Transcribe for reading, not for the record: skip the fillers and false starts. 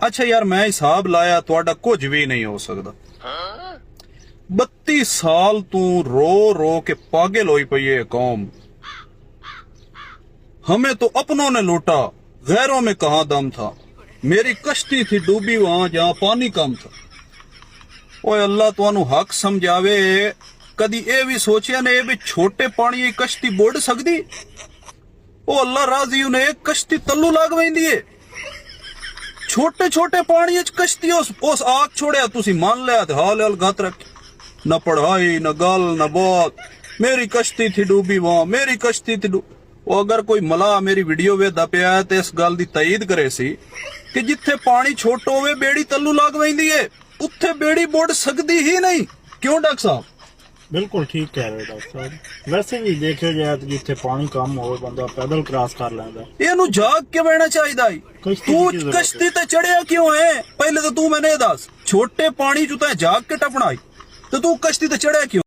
अच्छा यार मैं हिसाब लाया ਤੁਹਾਡਾ ਕੁਝ ਵੀ नहीं हो सकता। 32 साल तू रो रो के पागल होई पई है कौम। हमें तो अपनों ने लूटा, गैरों में कहां दम था। मेरी कश्ती थी डूबी वहां जहां पानी कम था। ओए अल्लाह तुहानू हक समझावे, कदी ये भी सोचिया ने भी छोटे पानी की कश्ती बुड़ सकदी? ओ अल्लाह राजी ने एक कश्ती तल्लू लाग वैंदी है। छोटे छोटे पानी च कश्ती उस आग छोड़िया तुसी मान लिया ते हाल हाल गत रख। न पढ़ाई न गल न बात, मेरी कश्ती थी डूबी वहां, मेरी कश्ती थी वो अगर कोई मला मेरी वीडियो वेखदा पिया है ते इस गल दी तईद करे सी कि जिथे पानी छोटो होवे बेड़ी तल्लू लाग वैंदी है, उत्थे बेड़ी बुड़ सकदी ही नहीं। क्यों डॉक्टर साहब? बिल्कुल ठीक कह रहे हो डॉक्टर साहब। वैसे भी देखियो जाए तो जिथे पानी कम हो बंदा पैदल क्रॉस कर लेंदा। ਇਹਨੂੰ ਜਾਗ ਕੇ ਬਹਿਣਾ ਚਾਹੀਦਾ ਈ। ਤੂੰ ਕਸ਼ਤੀ ਤੇ ਚੜਿਆ ਕਿਉਂ ਹੈ? ਪਹਿਲੇ ਤਾਂ ਤੂੰ ਮੈਨੂੰ ਇਹ ਦੱਸ, ਛੋਟੇ ਪਾਣੀ ਚ ਤਾਂ ਜਾਗ ਕੇ ਟਪਣਾ ਈ ਤੇ ਤੂੰ ਕਸ਼ਤੀ ਤੇ ਚੜਿਆ ਕਿਉਂ?